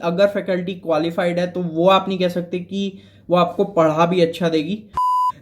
अगर faculty qualified है तो वो आप नहीं कह सकते कि वो आपको पढ़ा भी अच्छा देगी।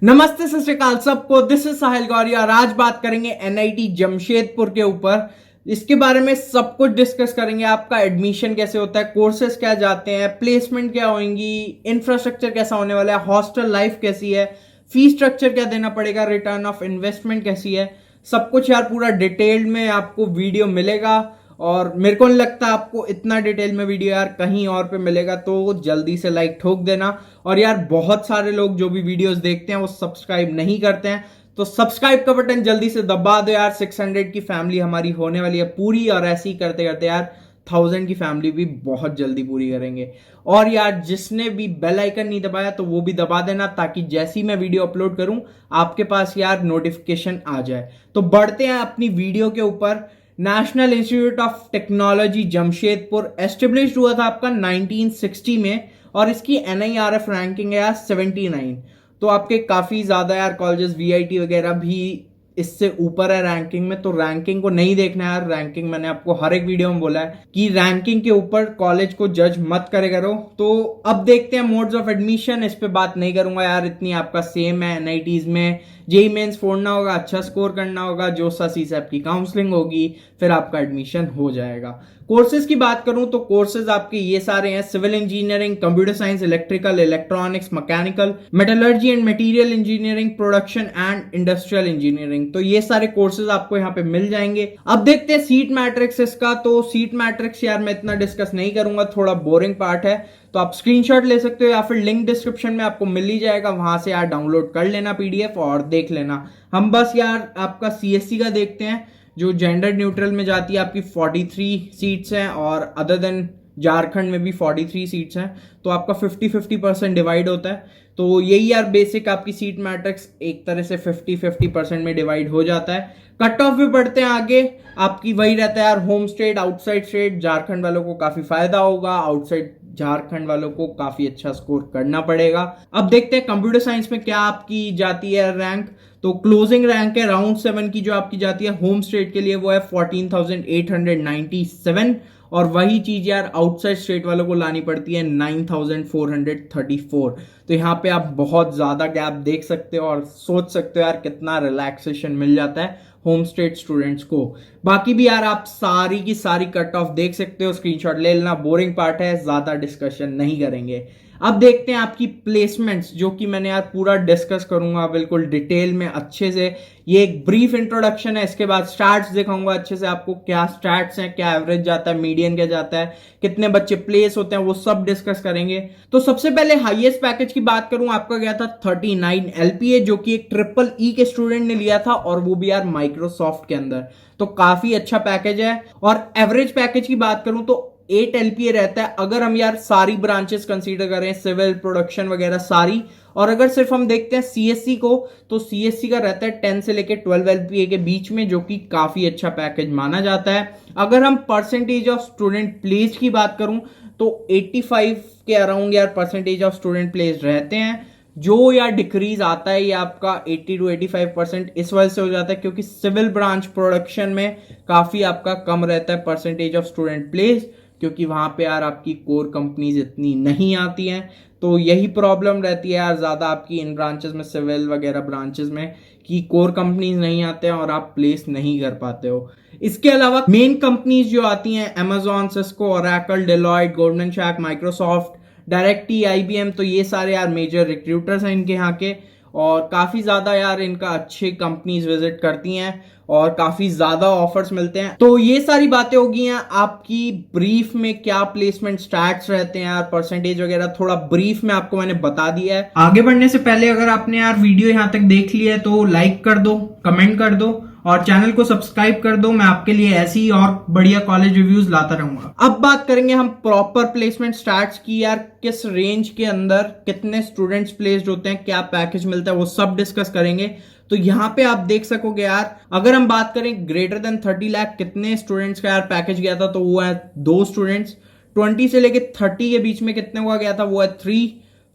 नमस्ते सत श्री अकाल सबको, दिस इज साहिल गौरी और आज बात करेंगे एनआईटी जमशेदपुर के ऊपर। इसके बारे में सब कुछ डिस्कस करेंगे। आपका एडमिशन कैसे होता है, कोर्सेज क्या जाते हैं, प्लेसमेंट क्या होंगी, इंफ्रास्ट्रक्चर कैसा होने वाला है, हॉस्टल लाइफ कैसी है, फी स्ट्रक्चर क्या देना पड़ेगा, रिटर्न ऑफ इन्वेस्टमेंट कैसी है, सब कुछ यार पूरा डिटेल्ड में आपको वीडियो मिलेगा। और मेरे को नहीं लगता आपको इतना डिटेल में वीडियो यार कहीं और पे मिलेगा, तो जल्दी से लाइक ठोक देना। और यार बहुत सारे लोग जो भी वीडियोस देखते हैं वो सब्सक्राइब नहीं करते हैं, तो सब्सक्राइब का बटन जल्दी से दबा दो यार। 600 की फैमिली हमारी होने वाली है पूरी, और ऐसे ही करते करते यार 1000 की फैमिली भी बहुत जल्दी पूरी करेंगे। और यार जिसने भी बेल आइकन नहीं दबाया तो वो भी दबा देना, ताकि जैसी मैं वीडियो अपलोड करूं आपके पास यार नोटिफिकेशन आ जाए। तो बढ़ते हैं अपनी वीडियो के ऊपर। National institute of technology Jamshedpur establish हुआ था आपका 1960 में, और इसकी NIRF रैंकिंग है यार 79। तो आपके काफी ज्यादा यार कॉलेजेस VIT वगैरह भी इससे ऊपर है रैंकिंग में। तो रैंकिंग को नहीं देखना यार, रैंकिंग मैंने आपको हर एक वीडियो में बोला है कि रैंकिंग के ऊपर कॉलेज को जज मत करे करो। तो अब देखते हैं मोड्स ऑफ एडमिशन। इस पे बात नहीं करूंगा यार, इतनी आपका सेम है। NITs में जेई मेंस फोड़ना होगा, अच्छा स्कोर करना होगा, जोसा CSAT की काउंसलिंग होगी, फिर आपका एडमिशन हो जाएगा। कोर्सेज की बात करूं तो कोर्सेज आपके ये सारे हैं: civil engineering, computer science, electrical, electronics, mechanical, metallurgy and material engineering, production and industrial engineering. तो ये सारे कोर्सेज आपको यहाँ पे मिल जाएंगे। अब देखते हैं सीट मैट्रिक्स इसका। तो सीट मैट्रिक्स यार मैं इतना डिस्कस नहीं करूंगा, थोड़ा बोरिंग पार्ट है, तो आप स्क्रीनशॉट ले सकते हो या फिर लिंक डिस्क्रिप्शन में आपको मिल ही जाएगा, वहां से यार डाउनलोड कर लेना PDF और देख लेना। हम बस यार आपका CSC का देखते हैं, जो जेंडर न्यूट्रल में जाती है। आपकी 43 सीट्स हैं, और अदर देन झारखंड में भी 43 सीट्स हैं। तो आपका 50-50% डिवाइड होता है। तो यही यार बेसिक आपकी सीट मैट्रिक्स एक तरह से 50-50% में डिवाइड हो जाता है। कट ऑफ भी पढ़ते हैं आगे, आपकी वही रहता है यार, home state, outside state. Jharkhand वालों को काफी फायदा होगा, आउटसाइड झारखंड वालों को काफी अच्छा स्कोर करना पड़ेगा। अब देखते हैं कंप्यूटर साइंस में क्या आपकी जाती है रैंक। तो क्लोजिंग रैंक है राउंड 7 की जो आपकी जाती है होम स्टेट के लिए, वो है 14,897। और वही चीज यार आउटसाइड स्टेट वालों को लानी पड़ती है 9,434। तो यहाँ पे आप बहुत ज्यादा गैप देख सकते हो और सोच सकते हो यार कितना रिलैक्सेशन मिल जाता है होम स्टेट स्टूडेंट्स को। बाकी भी यार आप सारी की सारी कट ऑफ देख सकते हो, स्क्रीनशॉट ले लेना। बोरिंग पार्ट है, ज्यादा डिस्कशन नहीं करेंगे। अब देखते हैं आपकी प्लेसमेंट्स, जो कि मैंने यार पूरा डिस्कस करूंगा बिल्कुल डिटेल में अच्छे से। ये एक ब्रीफ इंट्रोडक्शन है, इसके बाद स्टैट्स दिखाऊंगा अच्छे से आपको, क्या स्टैट्स हैं, क्या एवरेज जाता है, मीडियन क्या जाता है, कितने बच्चे प्लेस होते हैं, वो सब डिस्कस करेंगे। तो सबसे पहले हाईएस्ट पैकेज की बात करूं, आपका गया था 39 LPA, जो कि एक EEE के स्टूडेंट ने लिया था, और वो भी यार माइक्रोसॉफ्ट के अंदर। तो काफी अच्छा पैकेज है। और एवरेज पैकेज की बात करूं तो 8 LPA रहता है, अगर हम यार सारी ब्रांचेस कंसीडर करें, सिविल, प्रोडक्शन वगैरह सारी। और अगर सिर्फ हम देखते हैं CSC को, तो CSC का रहता है 10 से लेके 12 LPA के बीच में, जो कि काफी अच्छा पैकेज माना जाता है। अगर हम परसेंटेज ऑफ स्टूडेंट प्लेस की बात करूं तो 85 के अराउंड यार परसेंटेज ऑफ स्टूडेंट प्लेस रहते हैं। जो यार डिक्रीज आता है ये आपका 80 to 85% इस वजह से हो जाता है, क्योंकि सिविल ब्रांच प्रोडक्शन में काफी आपका कम रहता है परसेंटेज ऑफ स्टूडेंट प्लेस, क्योंकि वहां पे यार आपकी कोर कंपनीज इतनी नहीं आती हैं। तो यही प्रॉब्लम रहती है यार ज्यादा आपकी इन ब्रांचेस में, सिविल वगैरह ब्रांचेस में, कि कोर कंपनीज नहीं आते हैं और आप प्लेस नहीं कर पाते हो। इसके अलावा मेन कंपनीज जो आती हैं, Amazon, Cisco, Oracle, Deloitte, Goldman Sachs, Microsoft, directly IBM, तो ये सारे यार मेजर रिक्रूटर्स हैं इनके यहाँ के, और काफी ज्यादा यार इनका अच्छे कंपनीज विजिट करती हैं और काफी ज्यादा ऑफर्स मिलते हैं। तो ये सारी बातें होगी हैं आपकी ब्रीफ में, क्या प्लेसमेंट स्टैट्स रहते हैं यार, परसेंटेज वगैरह थोड़ा ब्रीफ में आपको मैंने बता दिया है। आगे बढ़ने से पहले अगर आपने यार वीडियो यहां तक देख लिया है तो लाइक कर दो, कमेंट कर दो और चैनल को सब्सक्राइब कर दो। मैं आपके लिए ऐसी ही और बढ़िया कॉलेज रिव्यूज लाता रहूंगा। अब बात करेंगे हम प्रॉपर प्लेसमेंट स्टैट्स की, यार किस रेंज के अंदर कितने स्टूडेंट्स प्लेस्ड होते हैं, क्या पैकेज मिलता है, वो सब डिस्कस करेंगे। तो यहाँ पे आप देख सकोगे यार, अगर हम बात करें ग्रेटर देन 30 लाख कितने स्टूडेंट्स का यार पैकेज गया था, तो वो है 2 स्टूडेंट्स। 20 से लेके 30 के बीच में कितने का गया था, वो है 3।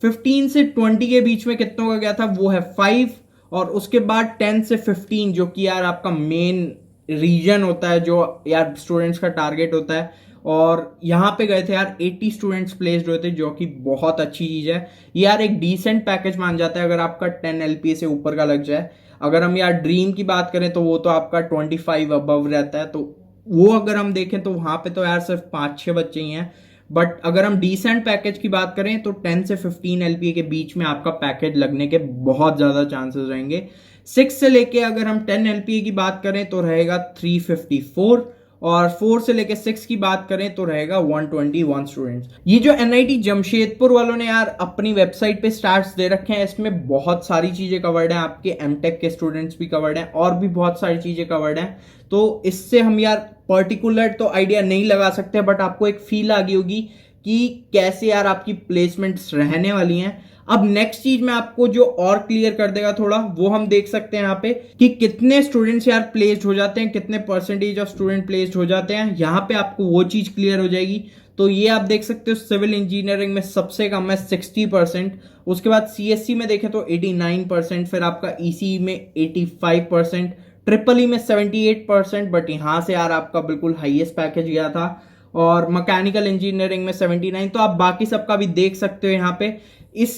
15 से 20 के बीच में कितनों का गया था, वो है 5। और उसके बाद 10 से 15, जो कि यार आपका मेन रीजन होता है, जो यार स्टूडेंट्स का टारगेट होता है, और यहाँ पे गए थे यार 80 स्टूडेंट्स प्लेस्ड हुए थे, जो कि बहुत अच्छी चीज है। ये यार एक डिसेंट पैकेज मान जाता है अगर आपका 10 LPA से ऊपर का लग जाए। अगर हम यार ड्रीम की बात करें तो वो तो आपका 25 अबव रहता है, तो वो अगर हम देखें तो वहां पे तो यार सिर्फ 5-6 बच्चे ही हैं। बट अगर हम डिसेंट पैकेज की बात करें तो 10 से 15 LPA के बीच में आपका पैकेज लगने के बहुत ज्यादा चांसेस रहेंगे। 6 से लेके अगर हम 10 LPA की बात करें तो रहेगा 354, और 4 से लेके 6 की बात करें तो रहेगा 121 स्टूडेंट्स। ये जो NIT जमशेदपुर वालों ने यार अपनी वेबसाइट पे स्टार्ट्स दे रखे हैं, इसमें बहुत सारी चीजें कवर्ड हैं, आपके MTech के स्टूडेंट्स भी कवर्ड हैं और भी बहुत सारी चीजें कवर्ड हैं। तो इससे हम यार पर्टिकुलर तो आइडिया नहीं लगा सकते, बट आपको एक फील आ गई होगी कि कैसे यार आपकी प्लेसमेंट्स रहने वाली हैं। अब नेक्स्ट चीज मैं आपको जो और क्लियर कर देगा थोड़ा, वो हम देख सकते हैं यहाँ पे कि कितने स्टूडेंट्स यार प्लेस्ड हो जाते हैं, कितने परसेंटेज ऑफ स्टूडेंट प्लेस्ड हो जाते हैं। यहाँ पे आपको वो चीज क्लियर हो जाएगी। तो ये आप देख सकते हो सिविल इंजीनियरिंग में सबसे कम है 60%, उसके बाद CSC में देखें तो 89%, फिर आपका ECE में 85%, ट्रिपल ई में 78%, बट यहां से यार आपका बिल्कुल हाईएस्ट पैकेज गया था, और मैकेनिकल इंजीनियरिंग में 79। तो आप बाकी सबका भी देख सकते हो यहाँ पे। इस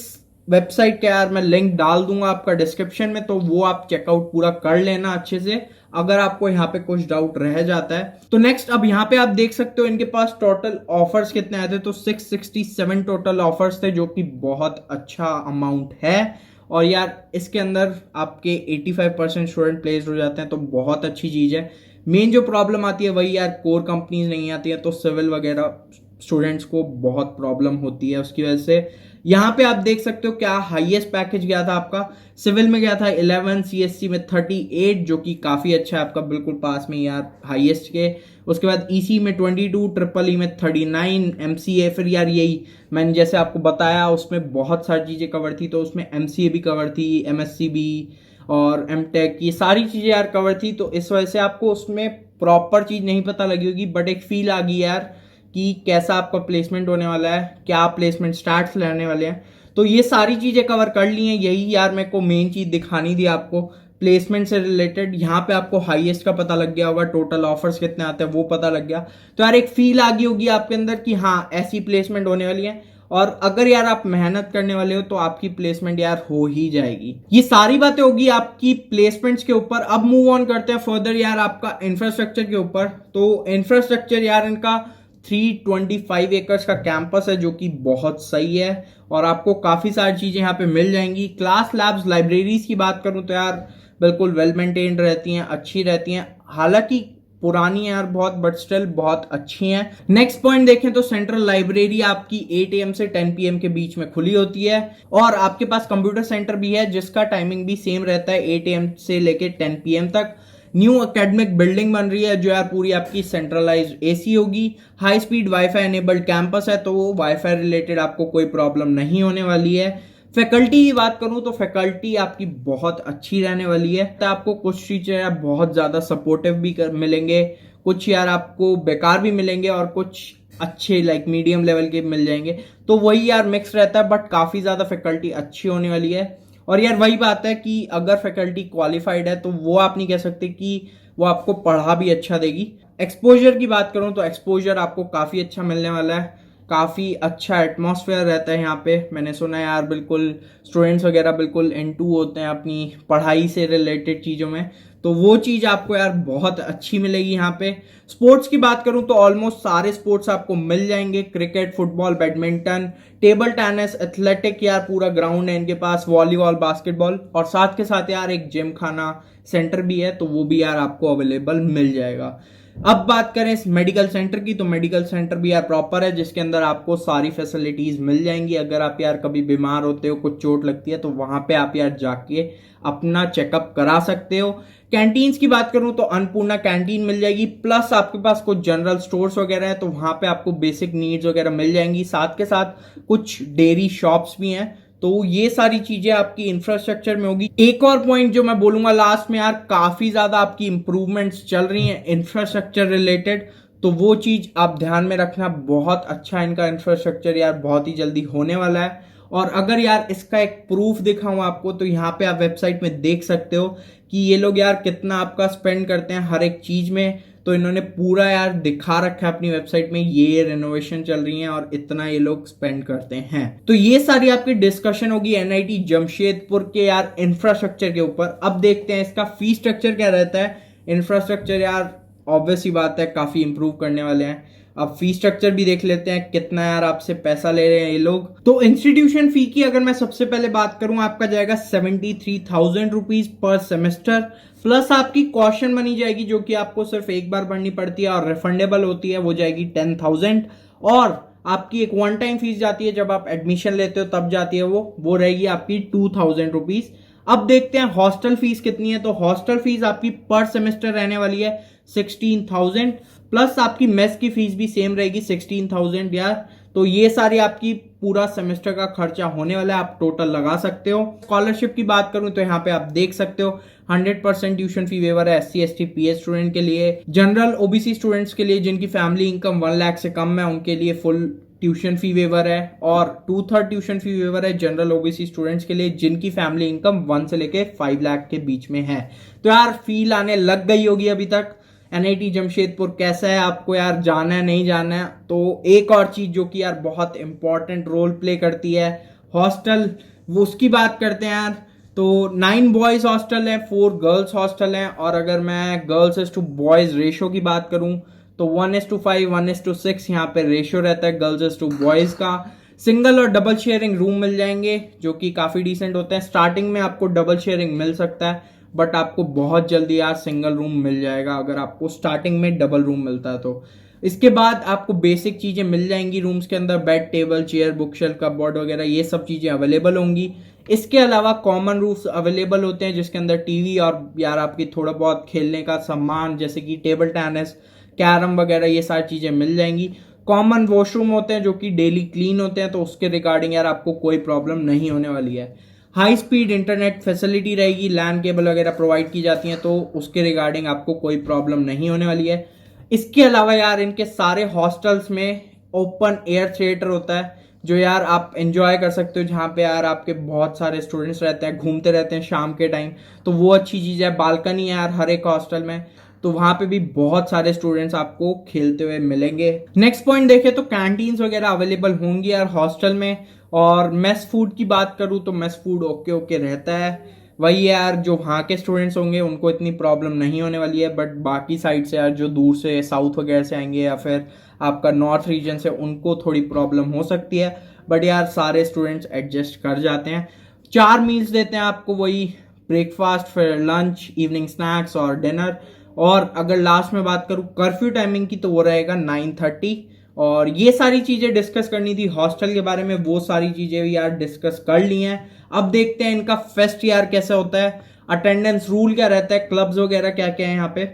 वेबसाइट का यार मैं लिंक डाल दूंगा आपका डिस्क्रिप्शन में, तो वो आप चेकआउट पूरा कर लेना अच्छे से अगर आपको यहाँ पे कुछ डाउट रह जाता है तो। नेक्स्ट अब यहाँ पे आप देख सकते हो इनके पास टोटल ऑफर्स कितने आए थे, तो 667 टोटल ऑफर्स थे, जो कि बहुत अच्छा अमाउंट है। और यार इसके अंदर आपके 85% स्टूडेंट प्लेस्ड हो जाते हैं, तो बहुत अच्छी चीज है। मेन जो प्रॉब्लम आती है वही यार कोर कंपनीज नहीं आती है, तो सिविल वगैरह स्टूडेंट्स को बहुत प्रॉब्लम होती है उसकी वजह से। यहाँ पे आप देख सकते हो क्या हाईएस्ट पैकेज गया था आपका, सिविल में गया था 11, CSC में 38, जो कि काफी अच्छा है आपका, बिल्कुल पास में यार हाईएस्ट के। उसके बाद EC में 22, ट्रिपल ई में 39, MCA फिर यार यही मैंने जैसे आपको बताया उसमें बहुत सारी चीजें कवर थी, तो उसमें MCA भी कवर थी, MSc भी और MTech, ये सारी चीजें यार कवर थी। तो इस वजह से आपको उसमें प्रॉपर चीज नहीं पता लगी होगी, बट एक फील आ गई यार कि कैसा आपका प्लेसमेंट होने वाला है, क्या प्लेसमेंट स्टार्ट्स रहने वाले हैं। तो ये सारी चीजें कवर कर ली हैं, यही यार मेरे को मेन चीज दिखानी थी आपको प्लेसमेंट से रिलेटेड। यहाँ पे आपको हाईएस्ट का पता लग गया होगा, टोटल ऑफर्स कितने आते हैं वो पता लग गया, तो यार एक फील आ गई होगी आपके अंदर कि हाँ ऐसी प्लेसमेंट होने वाली है। और अगर यार आप मेहनत करने वाले हो तो आपकी प्लेसमेंट यार हो ही जाएगी। ये सारी बातें होगी आपकी प्लेसमेंट्स के ऊपर। अब मूव ऑन करते हैं फर्दर यार आपका इंफ्रास्ट्रक्चर के ऊपर। तो इंफ्रास्ट्रक्चर यार इनका 325 एकर्स का कैंपस है, जो कि बहुत सही है, और आपको काफी सारी चीजें यहाँ पे मिल जाएंगी। क्लास लैब्स लाइब्रेरीज की बात करूं तो यार बिल्कुल वेल मेंटेन्ड रहती हैं, अच्छी रहती हैं, हालांकि पुरानी है यार बहुत, बट स्टिल बहुत अच्छी हैं। नेक्स्ट पॉइंट देखें तो सेंट्रल लाइब्रेरी आपकी 8 AM से 10 PM के बीच में खुली होती है, और आपके पास कंप्यूटर सेंटर भी है जिसका टाइमिंग भी सेम रहता है 8 AM से लेके 10 PM तक। न्यू एकेडमिक बिल्डिंग बन रही है जो यार पूरी आपकी सेंट्रलाइज्ड AC होगी। High speed wifi enabled campus है, तो वो वाईफाई रिलेटेड आपको कोई प्रॉब्लम नहीं होने वाली है। फैकल्टी की बात करूं तो फैकल्टी आपकी बहुत अच्छी रहने वाली है, तो आपको कुछ टीचर यार बहुत ज्यादा सपोर्टिव भी मिलेंगे, कुछ यार आपको बेकार भी मिलेंगे, और कुछ अच्छे लाइक मीडियम लेवल के मिल जाएंगे। तो वही यार मिक्स रहता है, बट काफी ज्यादा फैकल्टी अच्छी होने वाली है। और यार वही बात है कि अगर फैकल्टी क्वालिफाइड है तो वो आप नहीं कह सकते कि वो आपको पढ़ा भी अच्छा देगी। एक्सपोजर की बात करूं तो एक्सपोजर आपको काफी अच्छा मिलने वाला है, काफी अच्छा एटमॉस्फेयर रहता है यहाँ पे। मैंने सुना है यार बिल्कुल स्टूडेंट्स वगैरह बिल्कुल इनटू होते हैं अपनी पढ़ाई से रिलेटेड चीजों में, तो वो चीज आपको यार बहुत अच्छी मिलेगी यहाँ पे। स्पोर्ट्स की बात करूं तो ऑलमोस्ट सारे स्पोर्ट्स आपको मिल जाएंगे, cricket, football, badminton, table tennis, athletic, यार पूरा ग्राउंड है इनके पास, वॉलीबॉल, बास्केटबॉल, और साथ के साथ यार एक जिम खाना सेंटर भी है, तो वो भी यार आपको अवेलेबल मिल जाएगा। अब बात करें इस मेडिकल सेंटर की, तो मेडिकल सेंटर भी यार प्रॉपर है जिसके अंदर आपको सारी फैसिलिटीज मिल जाएंगी। अगर आप यार कभी बीमार होते हो, कुछ चोट लगती है, तो वहां पे आप यार जाके अपना चेकअप करा सकते हो। कैंटीन्स की बात करूं तो अन्नपूर्णा कैंटीन मिल जाएगी, प्लस आपके पास कुछ जनरल स्टोर्स वगैरह है, तो वहां पे आपको बेसिक नीड्स वगैरह मिल जाएंगी। साथ के साथ कुछ डेयरी शॉप्स भी हैं, तो ये सारी चीजें आपकी इंफ्रास्ट्रक्चर में होगी। एक और पॉइंट जो मैं बोलूंगा लास्ट में, यार काफी ज्यादा आपकी इंप्रूवमेंट्स चल रही हैं इंफ्रास्ट्रक्चर रिलेटेड, तो वो चीज आप ध्यान में रखना। बहुत अच्छा इनका इंफ्रास्ट्रक्चर यार बहुत ही जल्दी होने वाला है। और अगर यार इसका एक प्रूफ दिखाऊं आपको, तो यहाँ पे आप वेबसाइट में देख सकते हो कि ये लोग यार कितना आपका स्पेंड करते हैं हर एक चीज में। तो इन्होंने पूरा यार दिखा रखा है अपनी वेबसाइट में, ये रेनोवेशन चल रही है और इतना ये लोग स्पेंड करते हैं। तो ये सारी आपकी डिस्कशन होगी एनआईटी जमशेदपुर के यार इंफ्रास्ट्रक्चर के ऊपर। अब देखते हैं इसका फी स्ट्रक्चर क्या रहता है। इंफ्रास्ट्रक्चर यार ऑब्वियस ही बात है काफी इंप्रूव करने वाले हैं। अब फी स्ट्रक्चर भी देख लेते हैं कितना यार आपसे पैसा ले रहे हैं ये लोग। तो इंस्टीट्यूशन फी की अगर मैं सबसे पहले बात करूं, आपका जाएगा 73,000 रुपीज पर सेमेस्टर, प्लस आपकी कॉशन मनी जाएगी जो कि आपको सिर्फ एक बार भरनी पड़ती है और रिफंडेबल होती है, वो जाएगी 10,000। और आपकी एक वन टाइम फीस जाती है जब आप एडमिशन लेते हो तब जाती है, वो रहेगी आपकी 2,000 रुपीज। अब देखते हैं हॉस्टल फीस कितनी है। तो हॉस्टल फीस आपकी पर सेमेस्टर रहने वाली है 16,000, प्लस आपकी मेस की फीस भी सेम रहेगी 16,000 यार। तो ये सारी आपकी पूरा सेमेस्टर का खर्चा होने वाला है, आप टोटल लगा सकते हो। स्कॉलरशिप की बात करूं तो यहाँ पे आप देख सकते हो 100% ट्यूशन फी वेवर है SC ST PH स्टूडेंट के लिए। जनरल OBC स्टूडेंट्स के लिए जिनकी फैमिली इनकम 1 लाख से कम है उनके लिए फुल ट्यूशन फी वेवर है, और 2/3 ट्यूशन फी वेवर है जनरल OBC स्टूडेंट्स के लिए जिनकी फैमिली इनकम 1 से लेके 5 लाख के बीच में है। तो यार फील आने लग गई होगी अभी तक। एनआईटी जमशेदपुर कैसा है, आपको यार जाना है नहीं जाना है। तो एक और चीज जो कि यार बहुत इंपॉर्टेंट रोल प्ले करती है, हॉस्टल, वो उसकी बात करते हैं यार। तो 9 बॉयज हॉस्टल है, 4 गर्ल्स हॉस्टल है, और अगर मैं गर्ल्स टू बॉयज रेशो की बात करूं तो 1:5 1:6 यहाँ पे रेशियो रहता है गर्ल्स टू बॉयज का। सिंगल और डबल शेयरिंग रूम मिल जाएंगे जो कि काफी डिसेंट होते हैं। स्टार्टिंग में आपको डबल शेयरिंग मिल सकता है, बट आपको बहुत जल्दी यार सिंगल रूम मिल जाएगा अगर आपको स्टार्टिंग में डबल रूम मिलता है तो। इसके बाद आपको बेसिक चीजें मिल जाएंगी रूम्स के अंदर, bed table chair book shelf cupboard वगैरह ये सब चीजें अवेलेबल होंगी। इसके अलावा कॉमन रूम्स अवेलेबल होते हैं जिसके अंदर टीवी और यार आपकी थोड़ा बहुत खेलने का सामान जैसे कि टेबल टेनिस कैरम वगैरह ये सारी चीजें मिल जाएंगी। कॉमन वॉशरूम होते हैं जो कि डेली क्लीन होते हैं, तो उसके रिगार्डिंग यार आपको कोई प्रॉब्लम नहीं होने वाली है। हाई स्पीड इंटरनेट फैसिलिटी रहेगी, लैन केबल वगैरह प्रोवाइड की जाती हैं, तो उसके रिगार्डिंग आपको कोई प्रॉब्लम नहीं होने वाली है। इसके अलावा यार इनके सारे हॉस्टल्स में ओपन एयर थिएटर होता है जो यार आप एंजॉय कर सकते हो, जहाँ पे यार आपके बहुत सारे स्टूडेंट्स रहते हैं, घूमते रहते हैं शाम के टाइम, तो वो अच्छी चीज़ है। बालकनी है यार हर एक हॉस्टल में, तो वहां पे भी बहुत सारे स्टूडेंट्स आपको खेलते हुए मिलेंगे। नेक्स्ट पॉइंट देखें तो कैंटीन्स वगैरह अवेलेबल होंगी यार हॉस्टल में। और मेस फूड की बात करूं तो मेस फूड ओके ओके रहता है। वही यार जो वहाँ के स्टूडेंट्स होंगे उनको इतनी प्रॉब्लम नहीं होने वाली है, बट बाकी साइड से यार जो दूर से साउथ वगैरह से आएंगे या फिर आपका नॉर्थ रीजन से उनको थोड़ी प्रॉब्लम हो सकती है, बट यार सारे स्टूडेंट्स एडजस्ट कर जाते हैं। 4 मील्स देते हैं आपको, वही ब्रेकफास्ट फिर लंच इवनिंग स्नैक्स और डिनर। और अगर लास्ट में बात करूं कर्फ्यू टाइमिंग की तो वो रहेगा 9:30। और ये सारी चीजें डिस्कस करनी थी हॉस्टल के बारे में, वो सारी चीजें भी यार डिस्कस कर ली हैं। अब देखते हैं इनका फेस्ट यार कैसा होता है, अटेंडेंस रूल क्या रहता है, क्लब्स वगैरह क्या क्या है यहाँ पे।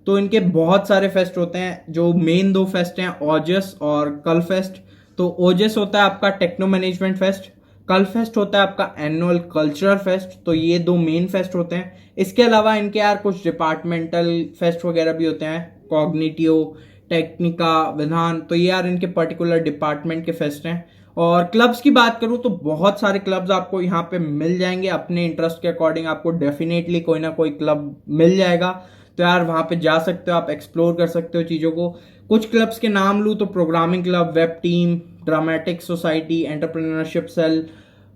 तो इनके बहुत सारे फेस्ट होते हैं, जो मेन 2 फेस्ट हैं ओजस और कल फेस्ट। तो ओजस होता है आपका टेक्नो मैनेजमेंट फेस्ट, कल फेस्ट होता है आपका एनुअल कल्चरल फेस्ट। तो ये 2 मेन फेस्ट होते हैं। इसके अलावा इनके यार कुछ डिपार्टमेंटल फेस्ट वगैरह भी होते हैं, कॉग्निटिव टेक्निका विधान, तो ये यार इनके पर्टिकुलर डिपार्टमेंट के फेस्ट हैं। और क्लब्स की बात करूं तो बहुत सारे क्लब्स आपको यहाँ पे मिल जाएंगे, अपने इंटरेस्ट के अकॉर्डिंग आपको डेफिनेटली कोई ना कोई क्लब मिल जाएगा। तो यार वहां पे जा सकते हो, आप एक्सप्लोर कर सकते हो चीजों को। कुछ क्लब्स के नाम लूं तो programming club, web team, dramatic society, entrepreneurship cell,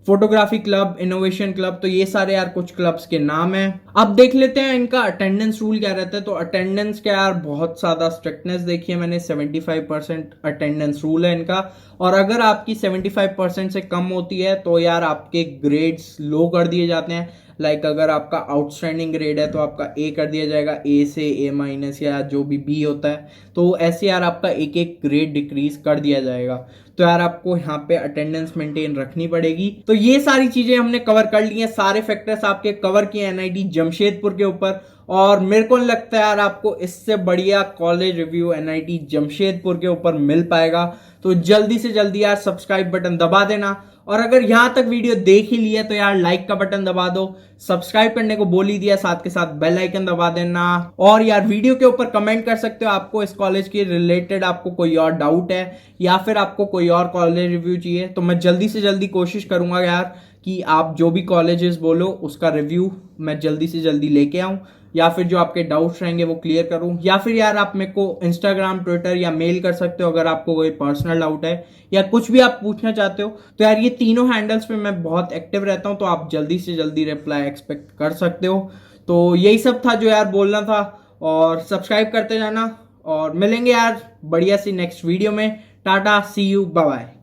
photography club, innovation club, तो ये सारे यार कुछ क्लब्स के नाम हैं। अब देख लेते हैं इनका अटेंडेंस रूल क्या रहता है। तो अटेंडेंस का यार बहुत ज्यादा स्ट्रिक्टनेस देखी है मैंने, 75% अटेंडेंस रूल है इनका। और अगर आपकी 75% से कम होती है तो यार आपके ग्रेड्स लो कर दिए जाते हैं। लाइक अगर आपका आउटस्टैंडिंग ग्रेड है तो आपका A कर दिया जाएगा, A से A- या जो भी B होता है, तो ऐसे यार आपका एक एक ग्रेड डिक्रीज कर दिया जाएगा। तो यार आपको यहाँ पे अटेंडेंस मेंटेन रखनी पड़ेगी। तो ये सारी चीजें हमने कवर कर ली हैं, सारे फैक्टर्स आपके कवर किए एनआईटी जमशेदपुर के ऊपर। और मेरे को लगता है यार आपको इससे बढ़िया कॉलेज रिव्यू एनआईटी जमशेदपुर के ऊपर मिल पाएगा। तो जल्दी से जल्दी यार सब्सक्राइब बटन दबा देना, और अगर यहां तक वीडियो देख ही लिया तो यार लाइक का बटन दबा दो, सब्सक्राइब करने को बोल ही दिया, साथ के साथ बेल आइकन दबा देना। और यार वीडियो के ऊपर कमेंट कर सकते हो, आपको इस कॉलेज के रिलेटेड आपको कोई और डाउट है या फिर आपको कोई और कॉलेज रिव्यू चाहिए, तो मैं जल्दी से जल्दी कोशिश करूंगा यार कि आप जो भी कॉलेजेस बोलो उसका रिव्यू मैं जल्दी से जल्दी लेके आऊं। या फिर जो आपके डाउट्स रहेंगे वो क्लियर करूं, या फिर यार आप मेरे को इंस्टाग्राम, ट्विटर या मेल कर सकते हो अगर आपको कोई पर्सनल डाउट है या कुछ भी आप पूछना चाहते हो। तो यार ये तीनों हैंडल्स पे मैं बहुत एक्टिव रहता हूं, तो आप जल्दी से जल्दी रिप्लाई एक्सपेक्ट कर सकते हो। तो यही सब था जो यार बोलना था, और सब्सक्राइब करते जाना, और मिलेंगे यार बढ़िया सी नेक्स्ट वीडियो में। टाटा, सी यू, बाय बाय।